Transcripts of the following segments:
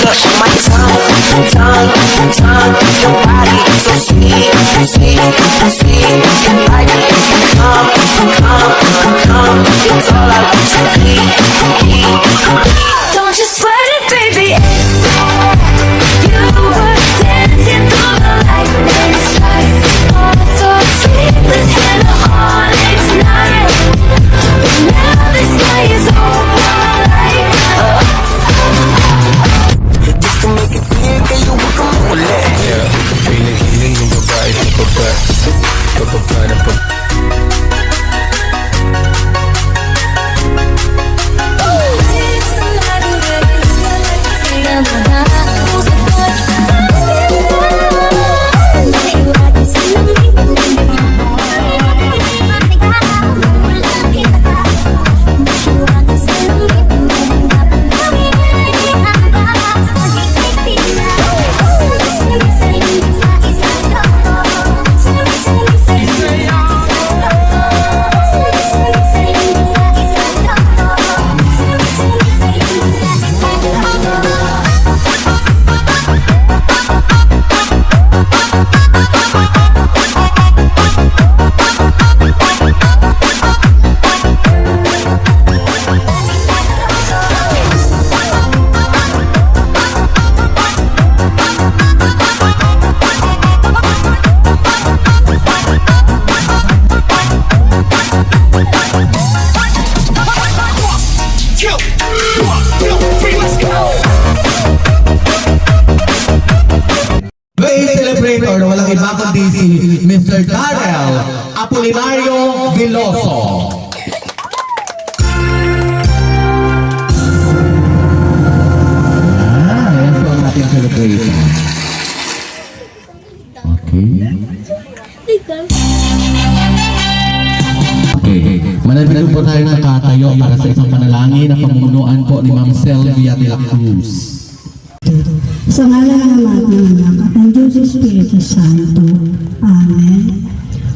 You're my tongue, your body is so sweet, sweet, sweet. You like it, come, it's all I want to be. Don't you sweat it, baby, it's all. You were dancing through the lightning strikes. Oh, so sweet, let's get it on, it's night. But now the sky is alright. Just to make it clear, can you work on my leg? Yeah, feeling yung babae sa baba. Pababa na pababa. Celebrator na walang iba kundi si Mr. Darrell Apolinario Veloso. Ayan po ang ating celebration. Okay. Manatili po tayo nakatayo para sa isang panalangin na pamunuan po ni Ma'am Sylvia de la Cruz. Sa ngalan ng Ama at ng Anak at ng Diyos Espiritu Santo. Amen.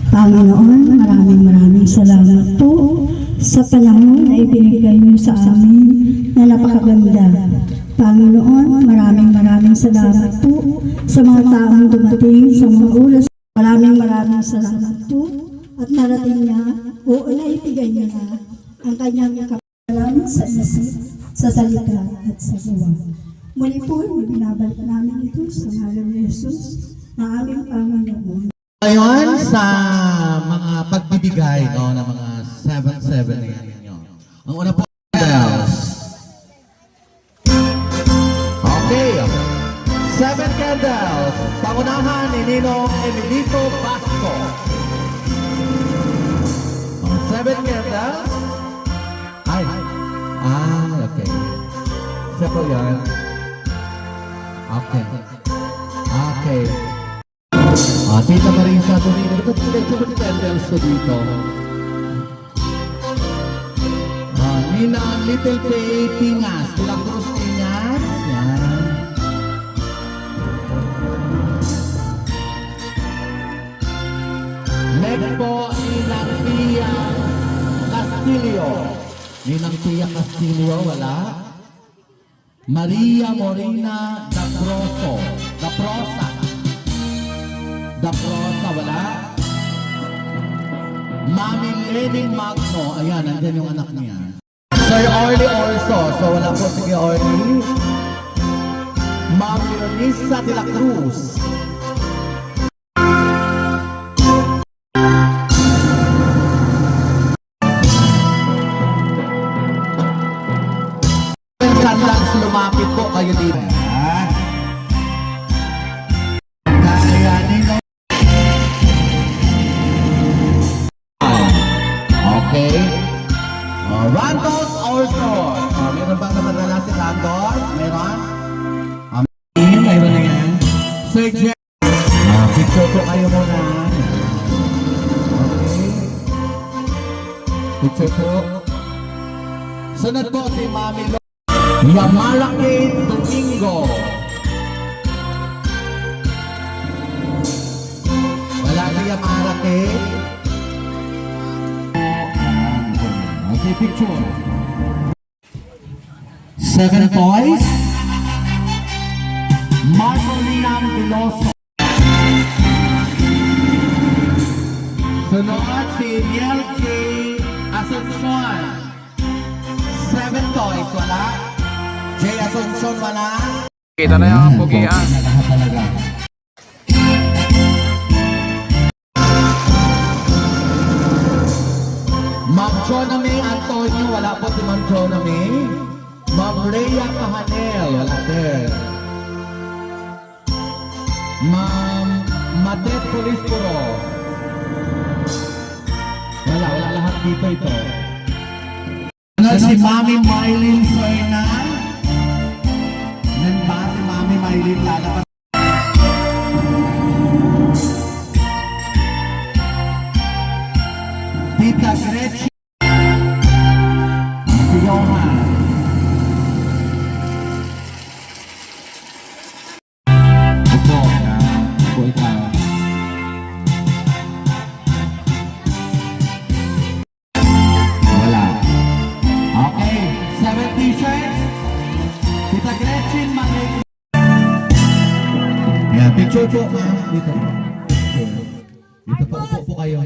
Panginoon, maraming salamat po sa panahon na ibinigay niyo sa amin na napakaganda. Panginoon, maraming salamat po sa mga taong dumating sa mga oras. Maraming salamat po at narating niya o naibigay niya na ang kanyang kapalaran sa isip, sa salita at sa gawa. Muli po, binabalik namin ito sa ngalan ni Jesus na aming Panginoon. Ngayon sa mga pagbibigay no, ng mga 7-7 na yan ninyo. Ang una po, candles. Okay. 7 candles. Pangunahan ni Ninong Emilito Basco. 7 candles. Ay. Okay. Siya po yan. Okay. Tita Marisa Bonino, ito po candles to dito. Nina Little Faye Tingas, Tulang Cruz Tingas. Yan. Next po, Ninang Pia Castillo. Ninang Pia Castillo, wala. Maria Morena Da Prosa, wala. Mami Lenin Magno, ayan, nandyan yung anak niya. Sir Orly also, so wala po, sige Orly. Mami Lisa de la Cruz. Sandals, lumapit po kayo dito. Okay. Randos also. Meron bang namadala si Randos? Meron? Mayroon na yan. Sir Jeff. Picture po kayo muna. Okay. Picture po. Sunod po si Mami Lo. Yamalaki Domingo. Wala si Yamalaki. Okay, picture. 7 boys. Marcolina Veloso. Sunod si Miel K. Asuncion. 7 toys, wala. J. Asuncion, wala. Kita na yung pugian. Lahat talaga. Ma'am Joname Antonio, wala po si Ma'am Joname. Ma'am Rhea Pahanel, wala din. Ma'am Matet Polispuro. Wala lahat dito ito. Ano si Mami Mylene Fernan? Nan ba si Mami Mylene lalabas? Tita Gretchen. Si Johan. Ito. Ito ikaw. Wala. Okay. 7 t-shirts. Tita Gretchen, Mami. Ayan, picture po, ma'am. Dito. Dito po, upo po kayo.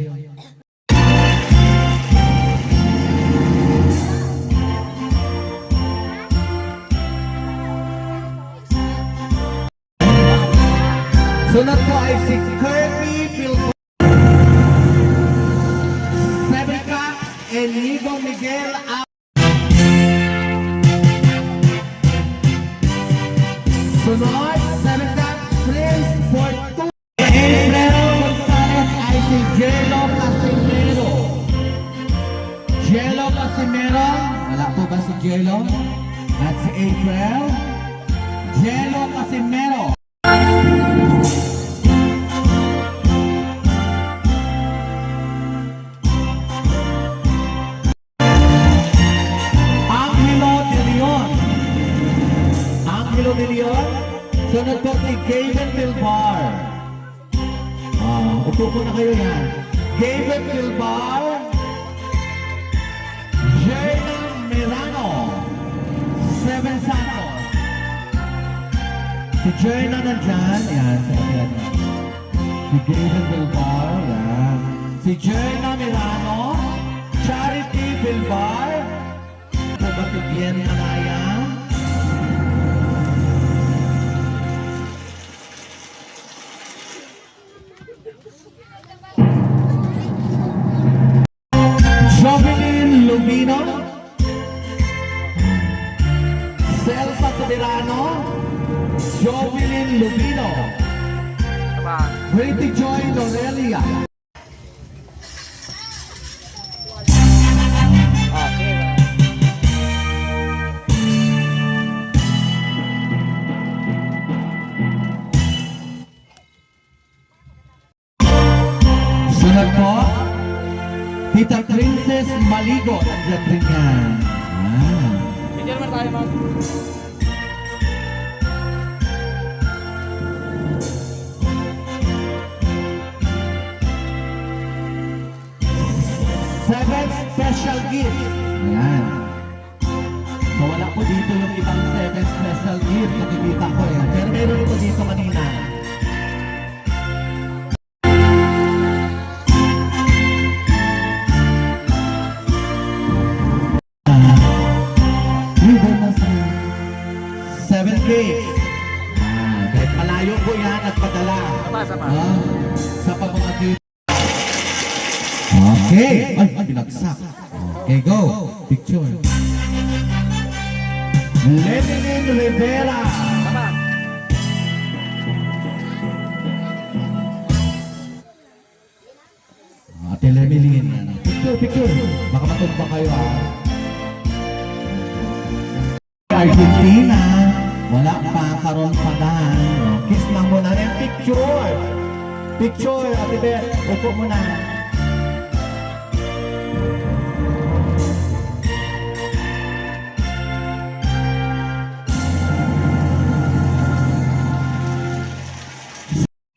Sunod po ay si Kirby Pilco. 7 Cups, Enigo Miguel Sunod, 7 Cups, Prince Fortuna. April Gonzalez ay si Jello Casimero. Jello Casimero. Wala po ba si Jello? At si April. Jello Casimero. Angelo de Leon. Sunod po si Gavin Bilbar. Upo po na kayo yan. Gavin Bilbar. Jerna Mirano. 7 Santos. Si Jerna nandyan. Yan. Si Gavin Bilbar. Yan. Si Jerna Mirano. Charity Bilbar. Po ba si Bien Anaya? Jovelyn Lumino, Celsa Soberano, Jovelyn Lumino, Pretty Joy Lorelia. Sunod po, Tita Princess Maligo, nandiyan rin yan. Bigyan naman tayo, ma'am. Seven special gift. Ayan. So wala po dito yung ibang 7 special gift. Nakikita ko yan. Pero meron ito dito kanina. Kahit malayo po yan at padala. Sama. Sa pamamagitan. Okay. Ay, binagsak. Okay, go. Picture. Lenin Rivera. Sama. Ate Lemelin. Picture. Baka matumpa kayo Argentina. Wala pa, karon pa dan. Kiss lang muna rin. Picture. Ate Beth. Upo muna.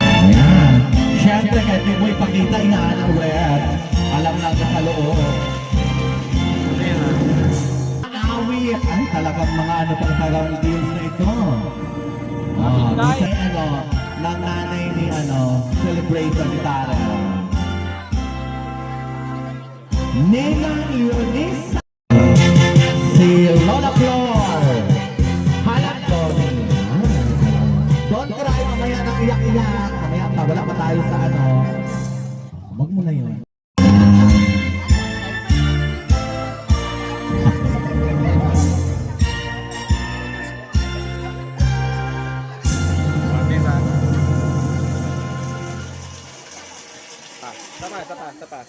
Ayan. Siyempre, kahit di mo ipakita, ina-aware. Alam lang sa loob. Awit. Ay, talagang mga ano pang tagang deals na ito. Dito ng nanay ni celebration ni Darrell. Ninang Eunice, si Lola Flor, Halang Tony. Don't cry, mamaya nang iyak-iyak. Mamaya pa, wala pa tayo sa Wag mo na yun. Tapa.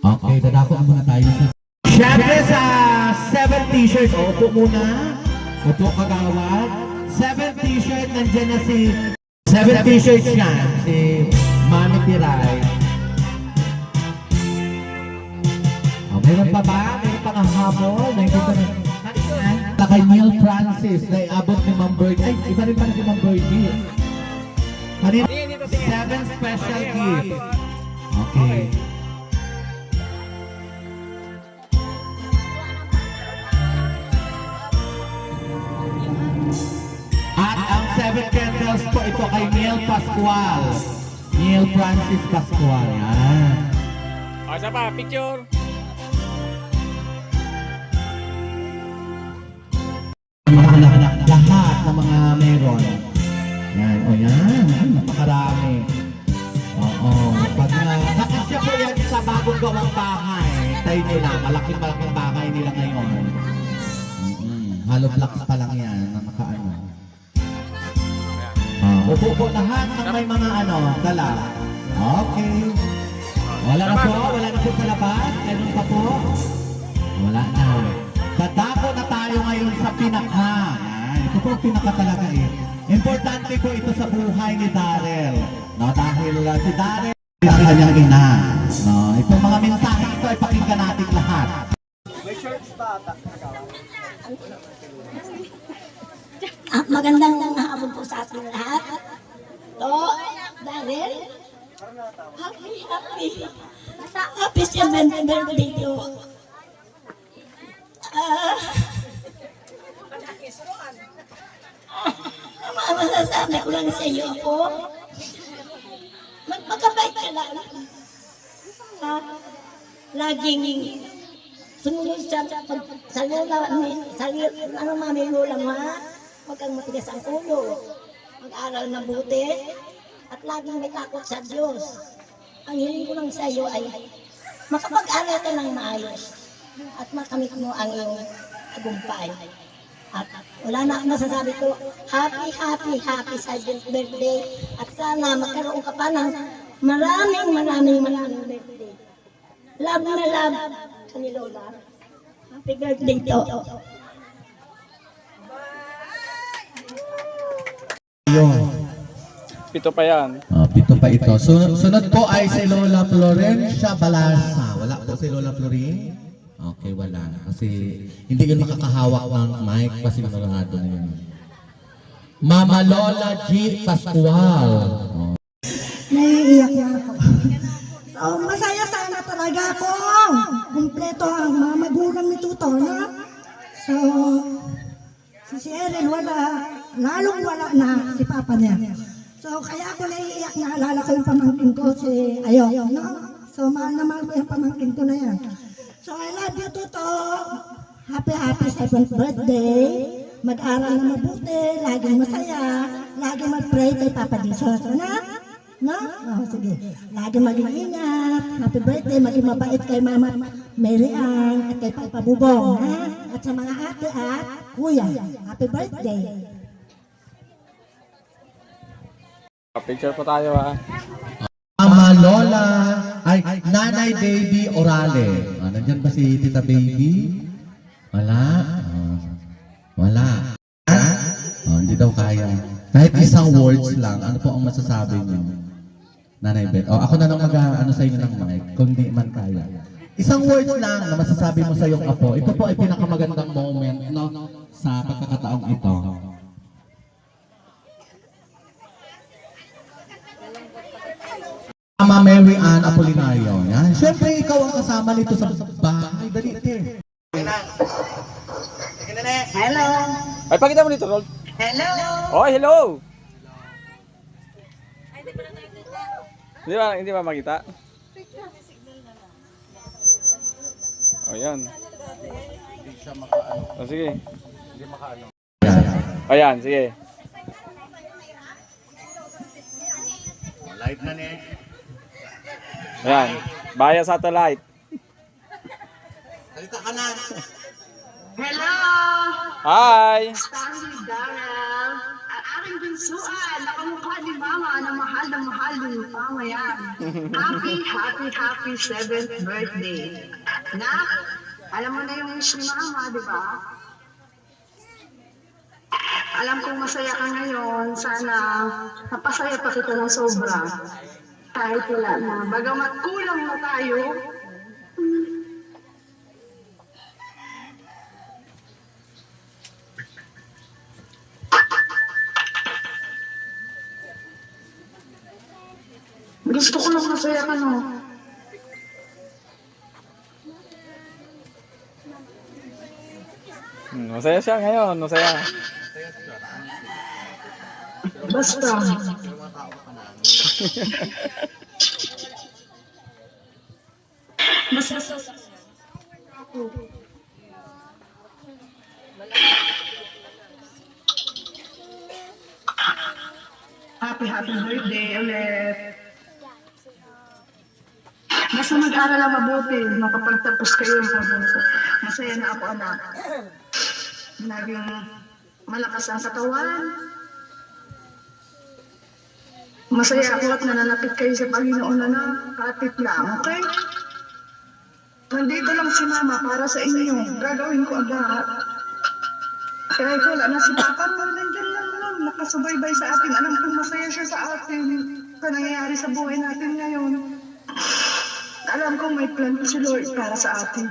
Okay, dadako muna tayo sa... Siyempre sa 7 t-shirts. Upo muna. Upo kagawad. 7 t-shirt, nandiyan na si... 7 t-shirts yan. Si Mami Piray. Meron pa ba? Meron pa nga habol. Nakikita na... Kay Neil Francis na iabot ni Ma'am Birdie. Ay, iba rin pala si Ma'am Birdie. Kanina, 7 special gifts. Okay. At ang 7 candles po ito kay Neil Pascual. Neil Francis Pascual. Yan. O, isa pa, picture. Mga anak-anak, lahat ng mga meron. Yan, o yan. Napakarami. Oo. Pag nakasya po yan sa bagong gawang bahay, tayo nila, malaking bahay nila ngayon. Hollow blocks pa lang yan, na nakaano. Upo po lahat ng may mga dala. Okay. Wala na po sa labas. Meron pa po. Wala na. Dadako na tayo ngayon sa pinaka. Yan. Ito po ang pinaka talaga eh. Importante po ito sa buhay ni Darrell. No, dahil si Darrell ang kanyang ina. No, itong mga mensahe ito ay pakinggan natin lahat. Magandang hapon po sa ating lahat. Darrell, happy 7th birthday to. Masasabi ko lang sa iyo po, magpakabait ka lang. Laging sumunod sa lola, mami lola mo, huwag kang matigas ang ulo. Mag-aral na buti at laging may takot sa Diyos. Ang hiling ko lang sa iyo ay makapag-aral ka ng maayos at makamit mo ang iyong tagumpay. At wala na akong masasabi ko, happy 7th birthday at sana magkaroon ka pa ng maraming birthday. Love na love ka ni Lola. Happy birthday to. Yun. Pito pa yan. Pito pa ito. Sunod po ay si Lola Florencia Balasa. Wala po si Lola Florin? Okay, wala. Kasi hindi yun makakahawak ng mic kasi manarado na yun. Mama Lola G. Pascual. Naiiyak na ako. So, masaya sana talaga ako. Kumpleto ang mga magulang ni Tuto, no? So, si Erin wala, lalong wala na si Papa niya. So, kaya ako naiiyak, naalala ko yung pamangkin ko, si Ayo, no? So, mahal na mahal ko yung pamangkin ko na yan. So, I love you, Tuto. Happy 7th birthday. Mag-aral na mabuti, laging masaya, laging mag-pray kay Papa Jesus, no? No? Oh, sige. Laging maging ingat. Happy birthday, maging mabait kay Mama Mary Ann at kay Papa Bubong, ha? At sa mga ate at kuya. Happy birthday. Picture po tayo ha. Mama Lola, ay Nanay Baby Orale. Nandyan ba si Tita Baby? Wala? Wala. Hindi daw kaya. Kahit isang words lang, ano po ang masasabi niyo? Nanay Beth. Ako na lang mag-ano sa inyo ng mic, kung di man kaya. Isang words lang na masasabi mo sa iyong apo. Ito po ay pinakamagandang moment, no, sa pagkakataong ito. Mama Mary Ann Apolinario. Yan. Siyempre, ikaw ang kasama nito sa bahay. Dali, ate. Hello. Ay, pakita mo dito, Rol. Hello. Oh, hello! Hindi ba makita? Oh, yan. Oh, sige. Ayan, sige. Light na niya. Ayan. Baya satellite. Salita ka na. Hello. Hi! Stanley Darrell. Ang aking bunsuan. Nakamukha ni Mama na mahal ng Mama yan. Happy 7th birthday. Nak, alam mo na yung wish ni Mama, di ba? Alam kong masaya ka ngayon. Sana napasaya pa kita ng sobra. Kahit wala na. Bagamat kulang na tayo, gusto ko lang masaya ka, no? Masaya siya ngayon, masaya. Basta. Basta. Happy birthday ulit. Basta mag-aral ang mabuti, makapagtapos kayo. Masaya na ako, anak. Naging malakas ang katawan. Masaya ako at nananapit kayo sa Panginoon na kapit lang, okay? Nandito lang si Mama para sa inyo. Gagawin ko ang lahat. Kahit wala na si Papa mo, nandiyan lang, nakasubaybay sa atin. Alam kong masaya siya sa atin sa nangyayari sa buhay natin ngayon. Alam kong may plan si Lord para sa atin.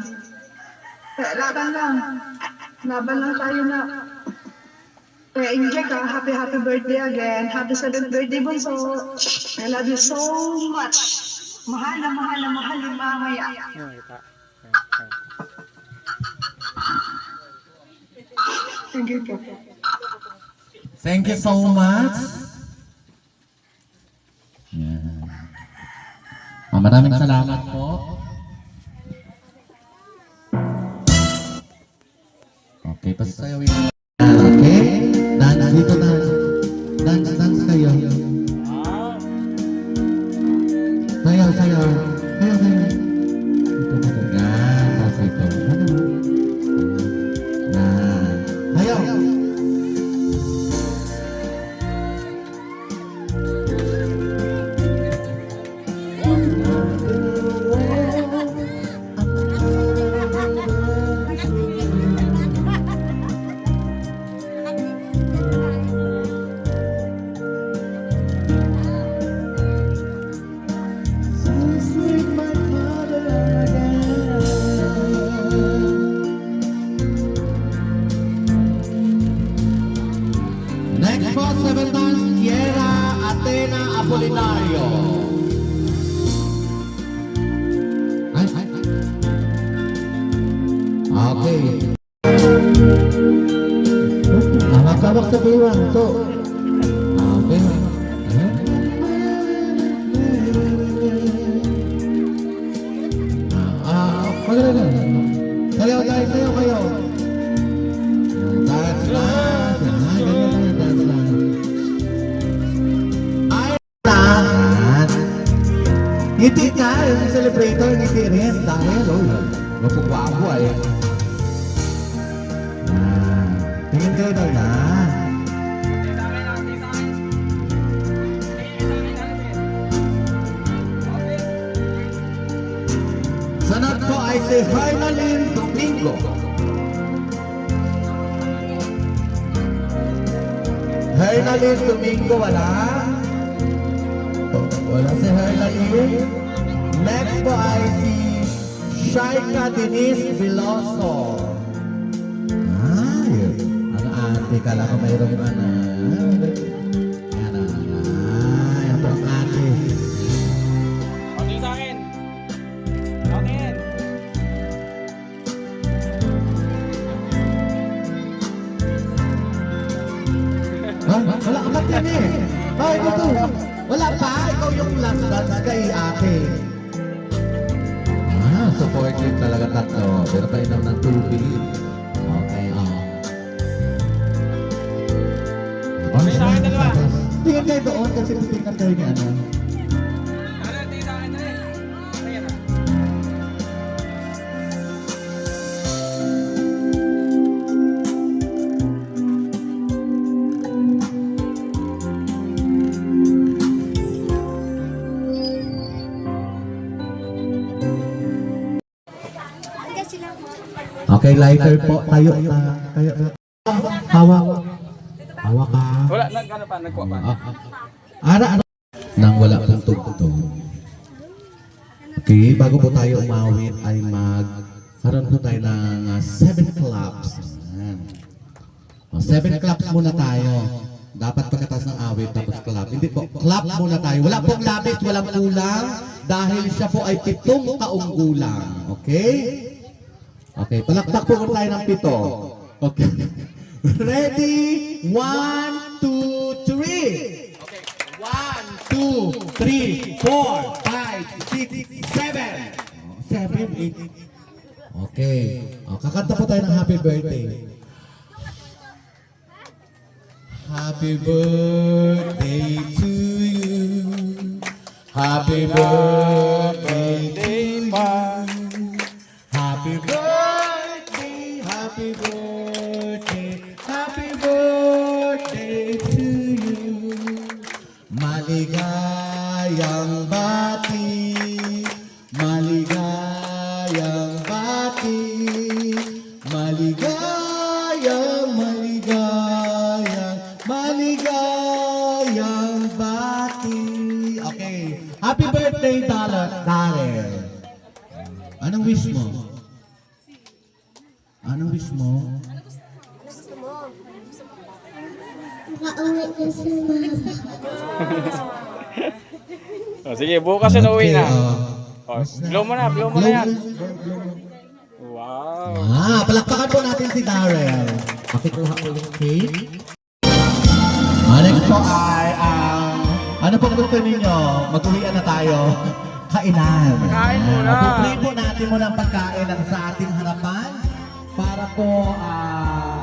Kaya laban lang. Laban lang tayo na. Kaya enjoy ka. Happy birthday again. Happy 7th birthday, Bunso. I love you so much. Mahal na mahal yung mamaya. Thank you po. Thank you so much. Yan. Maraming salamat po. Okay, pasasayawin mo. Okay? Dance dito na. Dance kayo. Sayaw. Sayaw. Ito. Yan. Tapos ito. Yan. Sayaw. Next po, 7 times, Kiera Athena Apolinario. Ay. Okay. Hawak-hawak sa biwang to. Okay. Maganda. Sayaw kayo. Dance lang. Dance lang. Ay, lahat. Ngiti ka, yung celebrator, ngiti rin. Dahil, mapugwapo ay. Tingin kayo daw na. Sanat ko ay si Hernaline Domingo. Hernaline Domingo, wala? Wala si Hernaline. Next po ay si Shaika Denise Veloso. Ang ate, kala ko mayroong Yan po ang ate. yung last dance kay ate. Supportive talaga tatlo. Pero tayo naman ng tubig. Okay, May sa akin dalawa. Tingnan kayo doon kasi pipingan kayo ni ano. Tingin sa akin na rin. Ayan na. Okay, lighter po. Tayo. Hawak. Hawak ka. Wala, ano pa, nagkuha pa. Ara. Nang wala pong tugtog. Okay, bago po tayo umawit ay karoon po tayo ng 7 claps. Ayan. 7 claps muna tayo. Dapat pagkatapos ng awit tapos clap. Hindi po, clap muna tayo. Wala pong labis, walang kulang dahil siya po ay 7 taong gulang. Okay? Okay, palakpak po tayo ng 7. Okay. Ready? 1, 2, 3. Okay. 1, 2, 3, 4, 5, 6, 7. 7, 8. Okay. Kakanta po tayo ng happy birthday. Happy birthday to you. Happy birthday, ma. Happy birthday, happy birthday, happy birthday to you. Maligayang bati, maligayang bati, maligayang, maligayang bati. Okay. Happy birthday, Darrell. Anong wish mo? Anong wish mo? Makauwi na si Mama. Oh, sige, bukas na uwi na. Okay, Blow mo na yan. Wow. Palakpakan po natin si Darrell. Pakikuha ko yung cake. Next po ay ano po gusto ninyo? Mag-uwian na tayo. Kainan. Kain muna. Pupray po natin muna ang pagkain ang sa ating harapan para po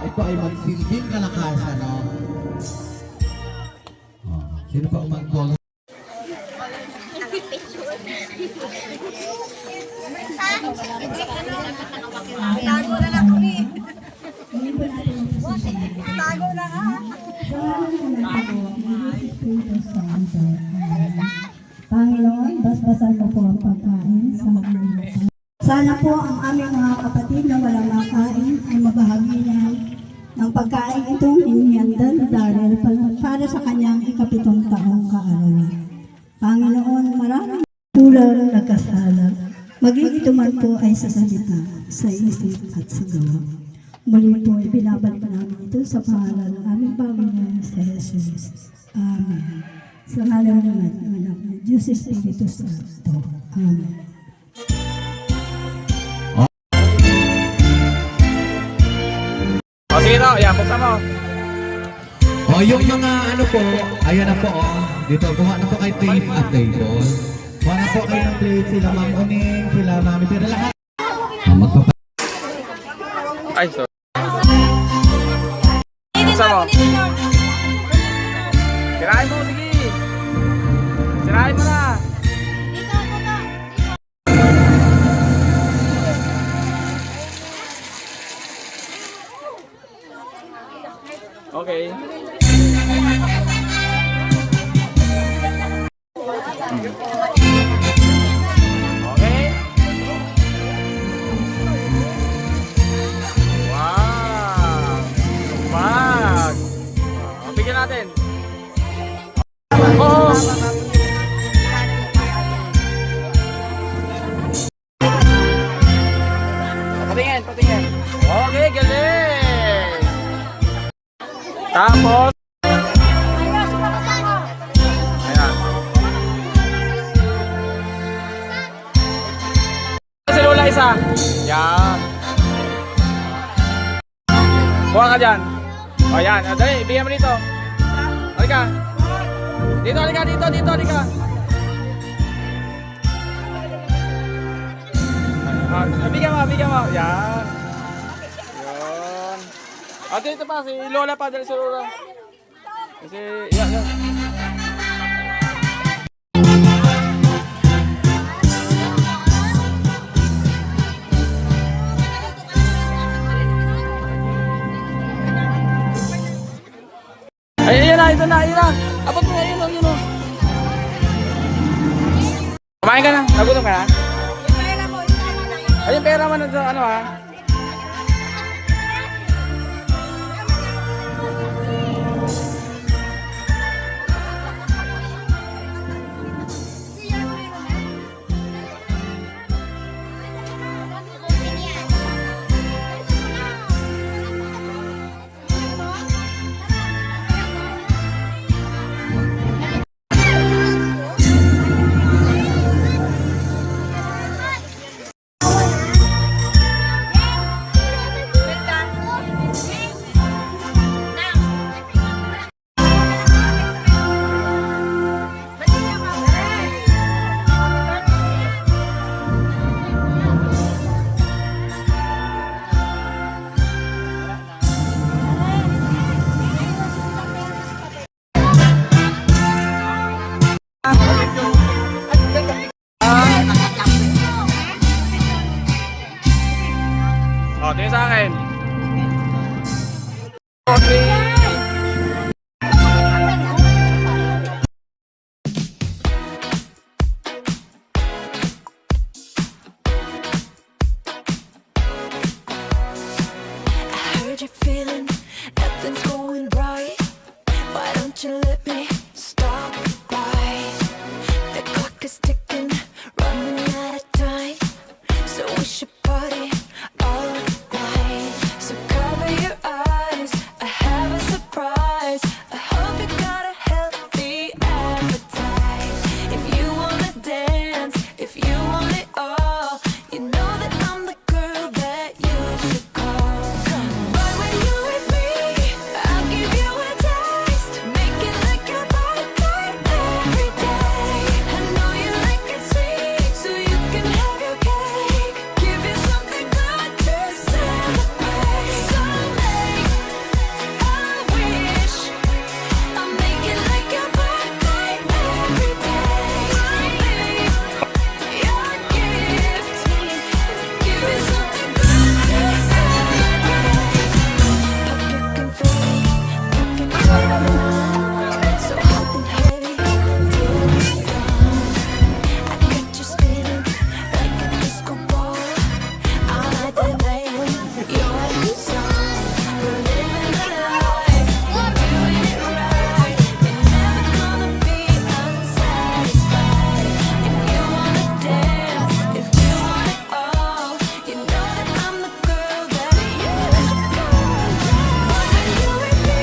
ito ay magsilbing kalakasan, no? Sino pa mag-call? Tago na lang kami. Tago na ka. Panginoon, basbasan mo po ang pagkain sa mga. Sana po ang aming mga kapatid na walang makain ay mabahagi ng pagkain itong inihandal ni Darrell para sa kanyang 7 taong kaarawan. Panginoon, maraming kulang nagkasala. Maging ito man po ay sa salita, sa isip at sa gawa. Muli po, ibinabalik namin ito sa pangalan ng aming Panginoon sa Jesus. Amen. Sa ngalan naman ng anak ng Diyos Espiritu Santo. Amen. O, sige to. Yan, buksan mo. Yung mga ano po, ayan na po, dito, kuha na po kay tape at table. Kuha na po kayo ng plate, sila Ma'am Uning, sila Mami, pero lahat. Ay, sorry. Buksan mo. Sirahin mo, sige. Sirahin mo na. Okay. Okay. Wow. Bag. Bigyan natin. Oh. Patingin, patingin. Okay, galing. Tapos. Ayan. Si Lola isa. Yan. Kuha ka dyan. O yan. Dali, ibigyan mo dito. Halika. Dito, halika. Dito, halika. bigyan mo. Yan. Yun. Ate, ito pa, si Lola pa, dali si Lola. Kasi, yan, yan. Ay, ayan na, ito na, ayan na. Abot mo, ayun, ayun, ayun. Kumain ka na, nagutom ka na? Ayun, pera mo na sa ano ha. O, tingin sa akin. 4, 3. I heard you're feeling nothing's going right. Why don't you let me stop by? The clock is ticking, running out of time. So we should party all night. So cover your eyes, I have a surprise. I hope you got a healthy appetite. If you wanna dance, if you want it all, you know that I'm the girl that you should call. But when you with me, I'll give you a taste. Make it like your birthday every day. I know you like it sweet, so you can have your cake. Give you something good to celebrate. So make a wish. I'll make it like your birthday every day. I'll be your gift. Give you something good to celebrate. Pop your confetti, make it cold. So hot and heavy till it's gone. I got you spinning like a disco ball. I like that playing your song. We're living the life, we're doing it right. You're never gonna be unsatisfied. If you wanna dance, if you want it all, you know that I'm the girl that you should call. When you with me,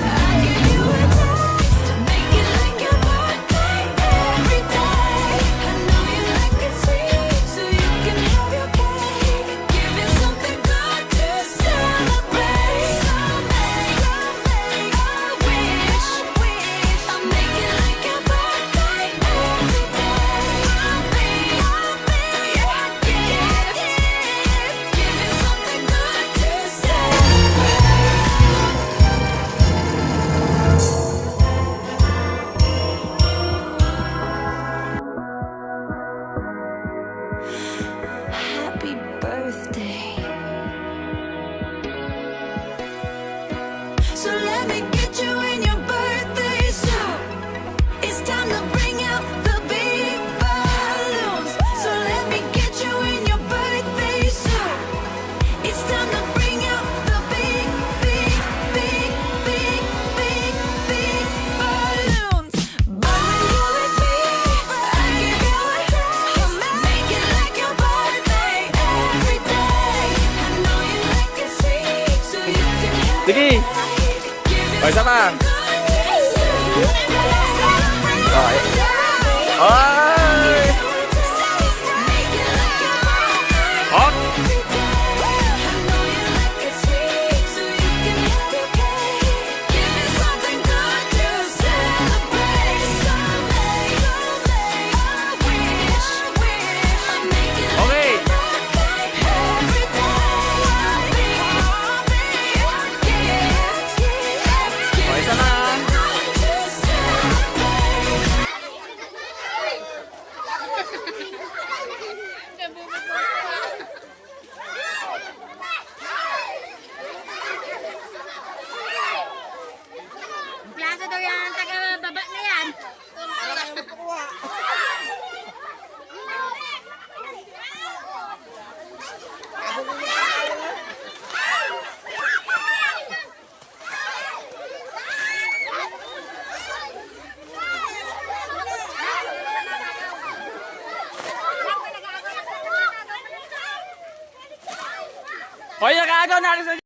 I give you a taste. Make it like your birthday every day. I know you like it sweet, so you can have your cake. Give you something good to celebrate. So make a wish. I'll make it like your birthday every day. I'll be your gift. Give you something good to celebrate. Happy birthday. So let me get you in your birthday suit. It's time to bring out the big balloons. So let me get you in your birthday suit. It's time to bring out the big, big, big, big, big, big balloons. But when you with me, I give you a taste. Make it like your birthday every day. I know you like it sweet, so you can have Sige. it. Give you O, isa pa. something good to celebrate. Ay. Ay! Make it like your birthday Hot! every day. I know you like it sweet, so you can have your cake. Give you something good to celebrate. So make a wish. I'll make it like Okay. your birthday Plaza daw yan, taga-baba na yan. Hoy, nakagaw natin sa